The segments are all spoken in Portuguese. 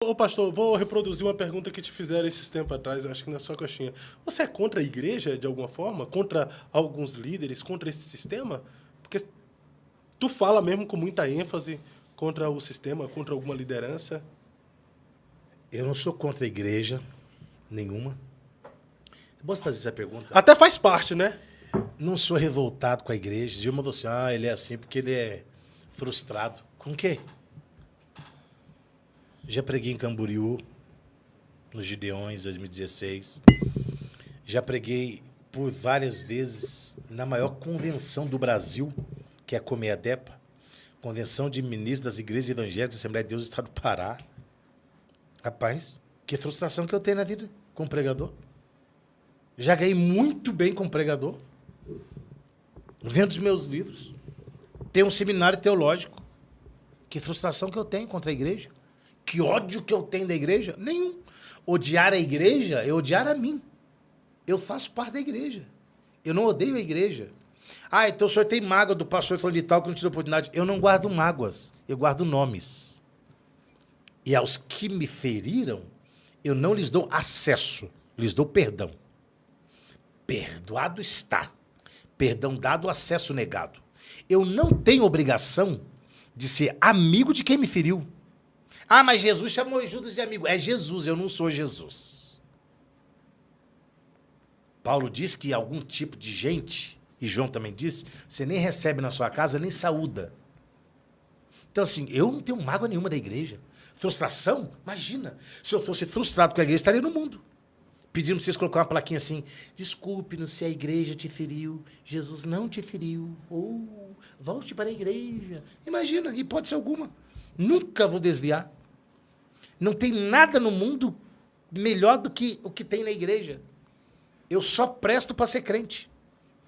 Ô, pastor, vou reproduzir uma pergunta que te fizeram esses tempos atrás, eu acho que na sua coxinha. Você é contra a igreja, de alguma forma? Contra alguns líderes? Contra esse sistema? Porque tu fala mesmo com muita ênfase contra o sistema, contra alguma liderança. Eu não sou contra a igreja nenhuma. Posso fazer essa pergunta? Até faz parte, né? Não sou revoltado com a igreja. Dilma falou assim, ele é assim porque ele é frustrado. Com o quê? Já preguei em Camboriú, nos Gideões, 2016. Já preguei por várias vezes na maior convenção do Brasil, que é a Comeadepa, Convenção de Ministros das Igrejas Evangélicas da Assembleia de Deus do Estado do Pará. Rapaz, que frustração que eu tenho na vida como pregador. Já ganhei muito bem como pregador. Vendo os meus livros. Tenho um seminário teológico. Que frustração que eu tenho contra a igreja. Que ódio que eu tenho da igreja. Nenhum. Odiar a igreja é odiar a mim. Eu faço parte da igreja. Eu não odeio a igreja. Então o senhor tem mágoa do pastor falando de tal que não te deu oportunidade. Eu não guardo mágoas. Eu guardo nomes. E aos que me feriram, eu não lhes dou acesso. Lhes dou perdão. Perdoado está. Perdão dado, acesso negado. Eu não tenho obrigação de ser amigo de quem me feriu. Mas Jesus chamou Judas de amigo. É Jesus, eu não sou Jesus. Paulo diz que algum tipo de gente, e João também disse, você nem recebe na sua casa, nem saúda. Então, assim, eu não tenho mágoa nenhuma da igreja. Frustração? Imagina. Se eu fosse frustrado com a igreja, estaria no mundo. Pedindo para vocês colocar uma plaquinha assim, desculpe-nos se a igreja te feriu, Jesus não te feriu, ou volte para a igreja. Imagina, hipótese alguma. Nunca vou desviar. Não tem nada no mundo melhor do que o que tem na igreja. Eu só presto para ser crente.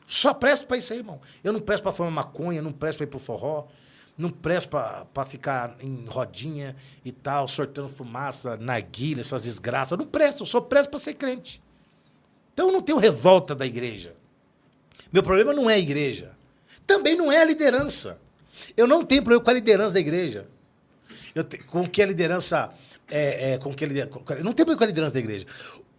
Só presto para isso aí, irmão. Eu não presto para fumar maconha, não presto para ir pro forró, não presto para ficar em rodinha e tal, sortando fumaça, narguilha, essas desgraças. Eu não presto, eu só presto para ser crente. Então eu não tenho revolta da igreja. Meu problema não é a igreja. Também não é a liderança. Eu não tenho problema com a liderança da igreja. Com que a liderança... eu não tenho problema com a liderança da igreja.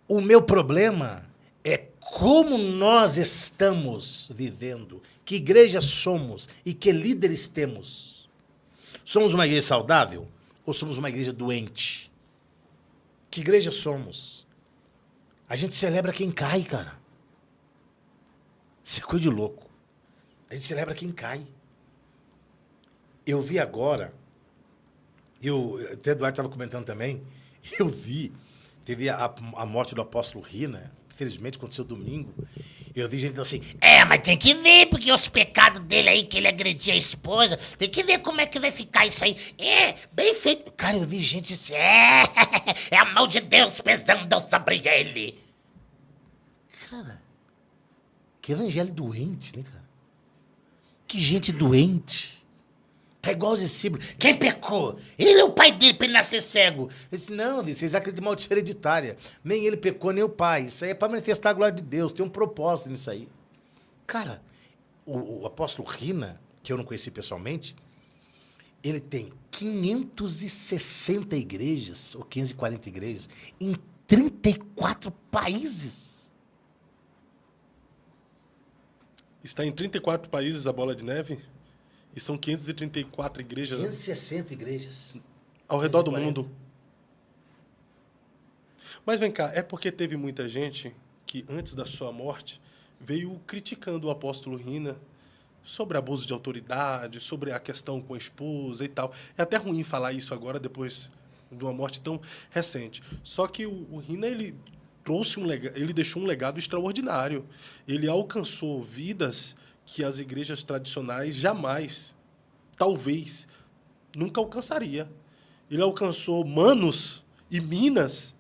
O meu problema é como nós estamos vivendo, que igreja somos e que líderes temos. Somos uma igreja saudável ou somos uma igreja doente? Que igreja somos? A gente celebra quem cai, cara. Isso é coisa de louco. A gente celebra quem cai. Eu vi agora, até o Eduardo estava comentando também, teve a morte do apóstolo Rina, infelizmente aconteceu domingo. Eu vi gente assim, mas tem que ver, porque os pecados dele aí, que ele agredia a esposa, tem que ver como é que vai ficar isso aí. Bem feito. Cara, eu vi gente assim, é a mão de Deus pesando sobre ele. Cara, que evangelho doente, né, cara? Que gente doente. Tá igual os discípulos. Quem pecou? Ele é o pai dele pra ele nascer cego. Eu disse, não, vocês acreditam em maldição hereditária. Nem ele pecou, nem o pai. Isso aí é para manifestar a glória de Deus. Tem um propósito nisso aí. Cara, o apóstolo Rina, que eu não conheci pessoalmente, ele tem 560 igrejas, ou 540 igrejas, em 34 países. Está em 34 países a Bola de Neve? E são 534 igrejas... 560 igrejas. Ao redor do mundo. Mas vem cá, é porque teve muita gente que, antes da sua morte, veio criticando o apóstolo Rina sobre abuso de autoridade, sobre a questão com a esposa e tal. É até ruim falar isso agora, depois de uma morte tão recente. Só que o Rina, ele deixou um legado extraordinário. Ele alcançou vidas que as igrejas tradicionais jamais, talvez, nunca alcançaria. Ele alcançou Manos e Minas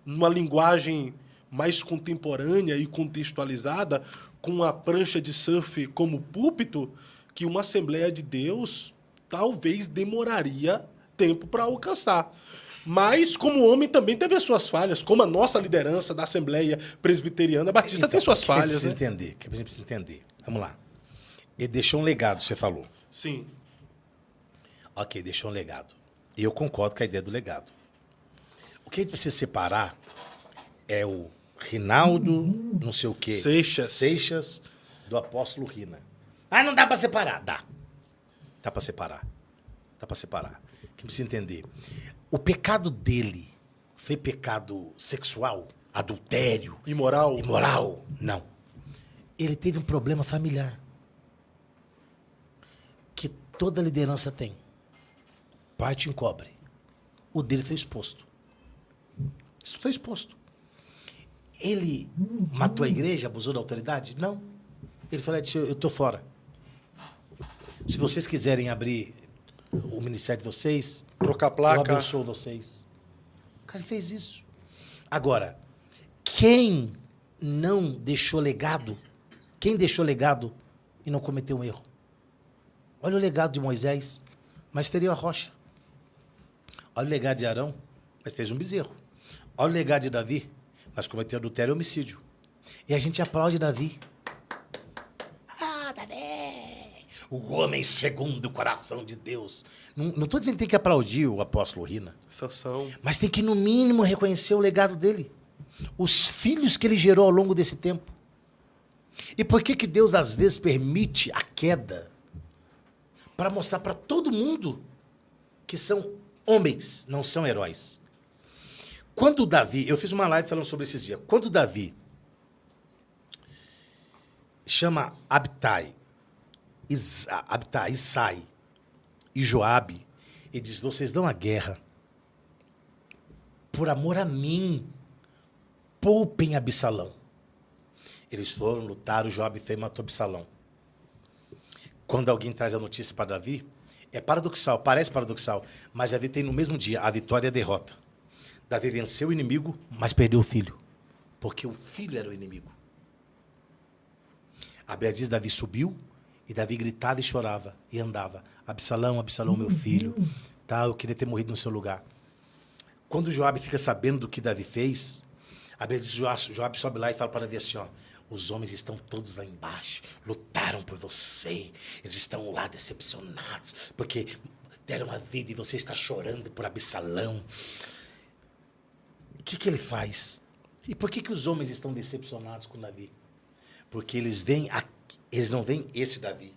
numa linguagem mais contemporânea e contextualizada, com a prancha de surf como púlpito, que uma Assembleia de Deus talvez demoraria tempo para alcançar. Mas, como homem, também teve as suas falhas, como a nossa liderança da Assembleia Presbiteriana Batista tem suas falhas. Que a gente precisa entender. Vamos lá. Ele deixou um legado, você falou. Sim. Ok, deixou um legado. E eu concordo com a ideia do legado. O que a gente precisa separar é o Rinaldo, não sei o quê. Seixas, do apóstolo Rina. Ah, não dá pra separar. Dá. Dá pra separar. Dá pra separar. Quem precisa entender? O pecado dele foi pecado sexual? Adultério? Imoral? Imoral? Não. Ele teve um problema familiar. Que toda liderança tem. Parte encobre. O dele foi exposto. Isso foi exposto. Ele matou a igreja, abusou da autoridade? Não. Ele falou, eu estou fora. Se vocês quiserem abrir o ministério de vocês, Trocar placa. eu abençoo vocês. O cara fez isso. Agora, quem não deixou legado, quem deixou legado e não cometeu um erro? Olha o legado de Moisés, mas teria a rocha. Olha o legado de Arão, mas fez um bezerro. Olha o legado de Davi, mas cometeu adultério e homicídio. E a gente aplaude Davi. Ah, Davi! O homem segundo o coração de Deus. Não estou dizendo que tem que aplaudir o apóstolo Rina. Sansão. Mas tem que, no mínimo, reconhecer o legado dele. Os filhos que ele gerou ao longo desse tempo. E por que Deus, às vezes, permite a queda? Para mostrar para todo mundo que são homens, não são heróis. Quando Davi... Eu fiz uma live falando sobre esses dias. Quando Davi chama Abtai, Isai e Joabe e diz, vocês dão a guerra por amor a mim, poupem Absalão. Eles foram, lutaram, Joabe foi e matou Absalão. Quando alguém traz a notícia para Davi, é paradoxal, parece paradoxal, mas Davi tem no mesmo dia a vitória e a derrota. Davi venceu o inimigo, mas perdeu o filho, porque o filho era o inimigo. A Bíblia diz, Davi subiu, e Davi gritava e chorava, e andava. Absalão, Absalão, meu filho, tá, eu queria ter morrido no seu lugar. Quando Joabe fica sabendo do que Davi fez, a Bíblia diz, Joabe sobe lá e fala para Davi assim, ó, os homens estão todos lá embaixo, lutaram por você, eles estão lá decepcionados, porque deram a vida e você está chorando por Absalão. O que ele faz? E por que os homens estão decepcionados com Davi? Porque eles não veem esse Davi.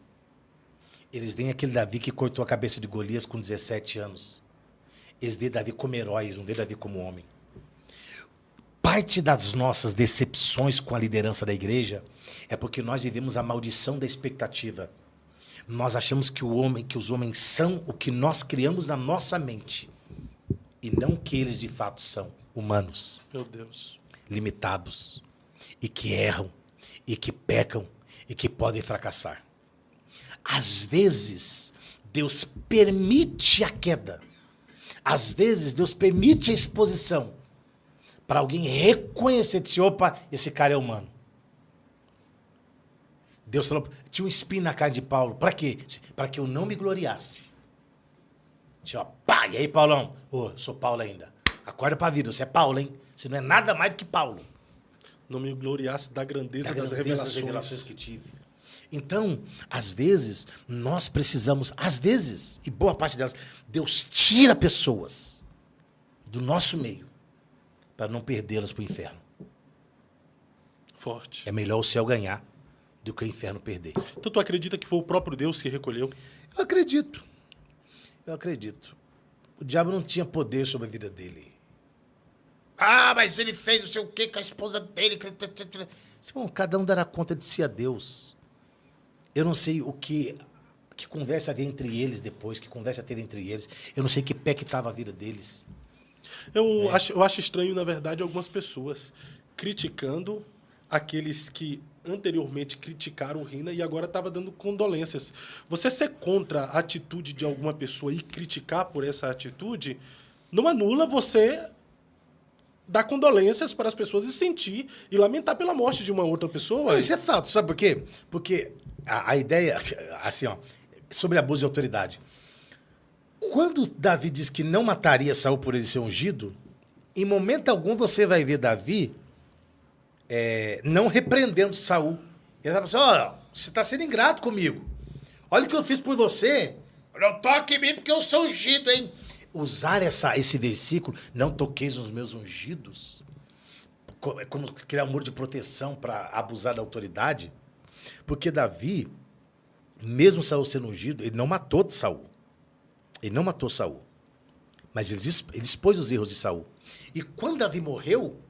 Eles veem aquele Davi que cortou a cabeça de Golias com 17 anos. Eles veem Davi como herói, não veem Davi como homem. Parte das nossas decepções com a liderança da igreja é porque nós vivemos a maldição da expectativa. Nós achamos que os homens são o que nós criamos na nossa mente. E não o que eles de fato são. Humanos. Meu Deus. Limitados. E que erram. E que pecam. E que podem fracassar. Às vezes, Deus permite a queda. Às vezes, Deus permite a exposição. Para alguém reconhecer, dizer, opa, esse cara é humano. Deus falou, tinha um espinho na cara de Paulo. Para quê? Para que eu não me gloriasse. Tinha, pá, e aí, Paulão? Sou Paulo ainda. Acorda para a vida, você é Paulo, hein? Você não é nada mais do que Paulo. Não me gloriasse da grandeza das revelações que tive. Então, às vezes, nós precisamos, e boa parte delas, Deus tira pessoas do nosso meio para não perdê-las para o inferno. Forte. É melhor o céu ganhar do que o inferno perder. Então tu acredita que foi o próprio Deus que recolheu? Eu acredito. O diabo não tinha poder sobre a vida dele. Ah, mas ele fez não sei o quê com a esposa dele. Bom, cada um dará conta de si a Deus. Eu não sei o que conversa havia entre eles depois, que conversa teve entre eles. Eu não sei que pé que estava a vida deles. Eu acho estranho, na verdade, algumas pessoas criticando aqueles que anteriormente criticaram o Rina e agora estava dando condolências. Você ser contra a atitude de alguma pessoa e criticar por essa atitude não anula você dar condolências para as pessoas e sentir e lamentar pela morte de uma outra pessoa. Não, isso é fato, sabe por quê? Porque a ideia, assim, ó, sobre abuso de autoridade. Quando Davi diz que não mataria Saul por ele ser ungido, em momento algum você vai ver Davi não repreendendo Saul. Ele vai falar assim, você está sendo ingrato comigo. Olha o que eu fiz por você. Não toque em mim porque eu sou ungido, hein? usar esse versículo, não toqueis nos meus ungidos, é como criar um muro de proteção para abusar da autoridade, porque Davi, mesmo Saul sendo ungido, ele não matou Saul. Ele não matou Saul. Mas ele expôs os erros de Saul. E quando Davi morreu,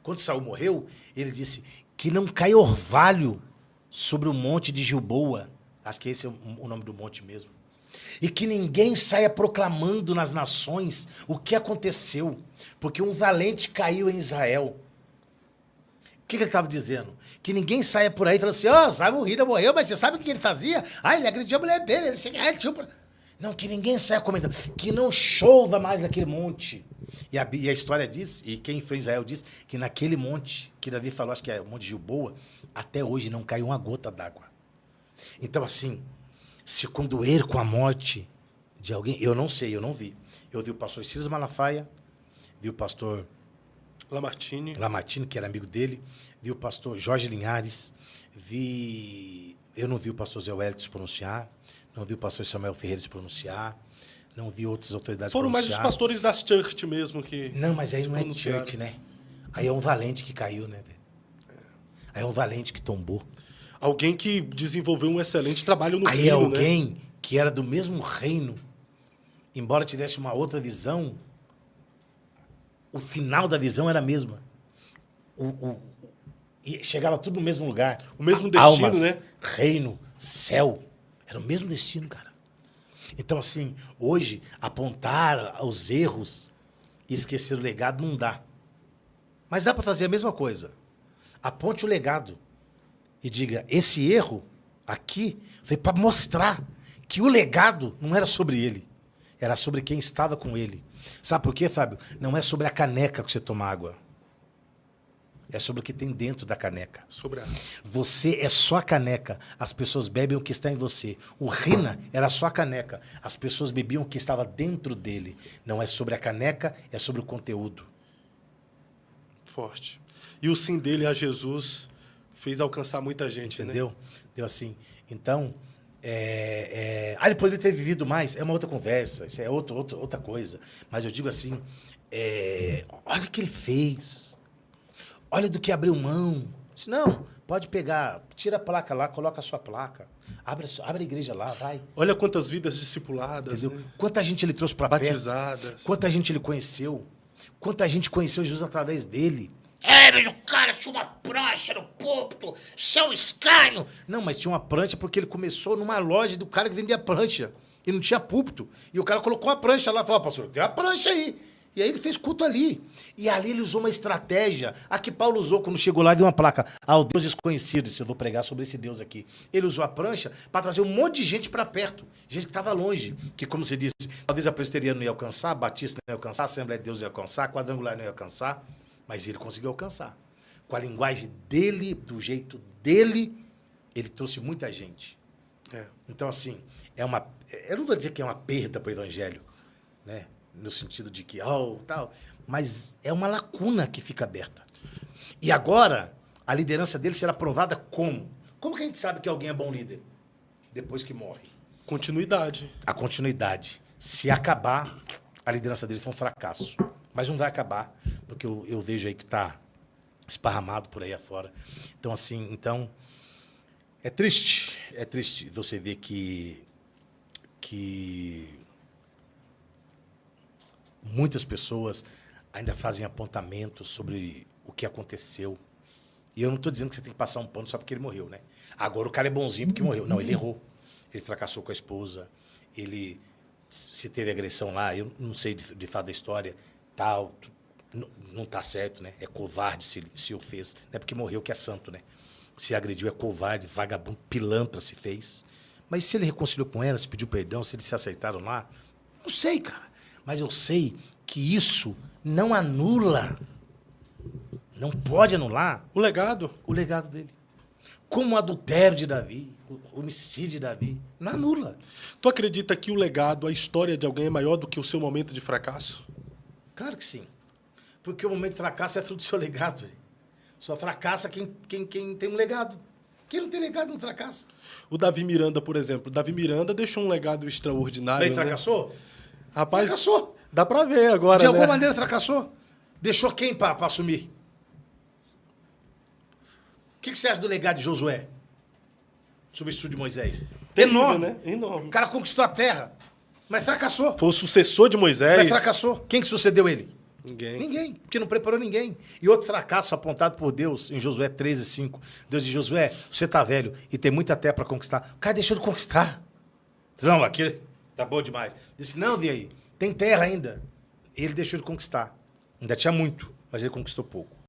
quando Saul morreu, ele disse que não cai orvalho sobre o monte de Gilboa. Acho que esse é o nome do monte mesmo. E que ninguém saia proclamando nas nações o que aconteceu, porque um valente caiu em Israel. O que ele estava dizendo? Que ninguém saia por aí e fala assim, Saul morreu, mas você sabe o que ele fazia? Ele agrediu a mulher dele, ele tinha... Não, que ninguém saia comentando, que não chova mais naquele monte. E a história diz, e quem foi em Israel diz, que naquele monte, que Davi falou, acho que é o monte de Gilboa, até hoje não caiu uma gota d'água. Então, assim, se condoer com a morte de alguém, eu não sei, eu não vi. Eu vi o pastor Silas Malafaia, vi o pastor Lamartine, que era amigo dele, vi o pastor Jorge Linhares, eu não vi o pastor Zé Wellington se pronunciar, não vi o pastor Samuel Ferreira se pronunciar, não vi outras autoridades Foram mais os pastores das church mesmo que... Não, mas aí não é church, né? Aí é um valente que caiu, né? Aí é um valente que tombou. Alguém que desenvolveu um excelente trabalho no reino, né? Aí é alguém que era do mesmo reino, embora tivesse uma outra visão, o final da visão era a mesma. E chegava tudo no mesmo lugar. O mesmo destino, almas, né? Reino, céu. Era o mesmo destino, cara. Então, assim, hoje, apontar os erros e esquecer o legado não dá. Mas dá para fazer a mesma coisa. Aponte o legado e diga, esse erro aqui foi para mostrar que o legado não era sobre ele. Era sobre quem estava com ele. Sabe por quê, Fábio? Não é sobre a caneca que você toma água. É sobre o que tem dentro da caneca. Sobre a... Você é só a caneca. As pessoas bebem o que está em você. O Rina era só a caneca. As pessoas bebiam o que estava dentro dele. Não é sobre a caneca, é sobre o conteúdo. Forte. E o sim dele a Jesus fez alcançar muita gente, entendeu? Né? Deu assim. Então, depois de ter vivido mais, é uma outra conversa. Isso é outra coisa. Mas eu digo assim, olha o que ele fez. Olha do que abriu mão. Não, pode pegar, tira a placa lá, coloca a sua placa. Abre a igreja lá, vai. Olha quantas vidas discipuladas. Né? Quanta gente ele trouxe para perto. Batizadas. Quanta gente ele conheceu. Quanta gente conheceu Jesus através dele. Mas o cara tinha uma prancha no púlpito, seu escânio. Não, mas tinha uma prancha porque ele começou numa loja do cara que vendia prancha. E não tinha púlpito. E o cara colocou uma prancha lá e falou, pastor, tem uma prancha aí. E aí ele fez culto ali. E ali ele usou uma estratégia. A que Paulo usou quando chegou lá e viu uma placa. O Deus desconhecido. Se eu vou pregar sobre esse Deus aqui. Ele usou a prancha para trazer um monte de gente para perto. Gente que estava longe. Que, como você disse, talvez a presbiteriana não ia alcançar, a Batista não ia alcançar, a Assembleia de Deus não ia alcançar, a Quadrangular não ia alcançar. Mas ele conseguiu alcançar. Com a linguagem dele, do jeito dele, ele trouxe muita gente. Então, assim, eu não vou dizer que é uma perda para o evangelho, né? No sentido de que, tal, mas é uma lacuna que fica aberta. E agora, a liderança dele será provada como? Como que a gente sabe que alguém é bom líder? Depois que morre. Continuidade. A continuidade. Se acabar, a liderança dele foi um fracasso. Mas não vai acabar, porque eu vejo aí que está esparramado por aí afora. Então, assim, é triste você ver que muitas pessoas ainda fazem apontamentos sobre o que aconteceu. E eu não estou dizendo que você tem que passar um pano só porque ele morreu, né? Agora o cara é bonzinho porque morreu. Não, ele errou. Ele fracassou com a esposa. Se teve agressão lá, eu não sei de fato da história, tal, não está certo, né? É covarde se o fez. Não é porque morreu que é santo, né? Se agrediu é covarde, vagabundo, pilantra se fez. Mas se ele reconciliou com ela, se pediu perdão, se eles se aceitaram lá, não sei, cara. Mas eu sei que isso não anula, não pode anular o legado dele. Como o adultério de Davi, o homicídio de Davi, não anula. Tu acredita que o legado, a história de alguém é maior do que o seu momento de fracasso? Claro que sim. Porque o momento de fracasso é fruto do seu legado. Véio. Só fracassa quem tem um legado. Quem não tem legado não fracassa. O Davi Miranda, por exemplo. Davi Miranda deixou um legado extraordinário. Ele fracassou? Rapaz, fracassou. Dá pra ver agora, De alguma né? maneira fracassou. Deixou quem pra assumir? O que você acha do legado de Josué? Substituto de Moisés. Terrível, Enorme. né? Enorme. O cara conquistou a terra, mas fracassou. Foi o sucessor de Moisés. Mas fracassou. Quem que sucedeu ele? Ninguém. Ninguém, porque não preparou ninguém. E outro fracasso apontado por Deus em Josué 13:5. Deus diz, Josué, você tá velho e tem muita terra para conquistar. O cara deixou de conquistar. Não, aqui tá bom demais. Disse, não, e aí? Tem terra ainda. Ele deixou de conquistar. Ainda tinha muito, mas ele conquistou pouco.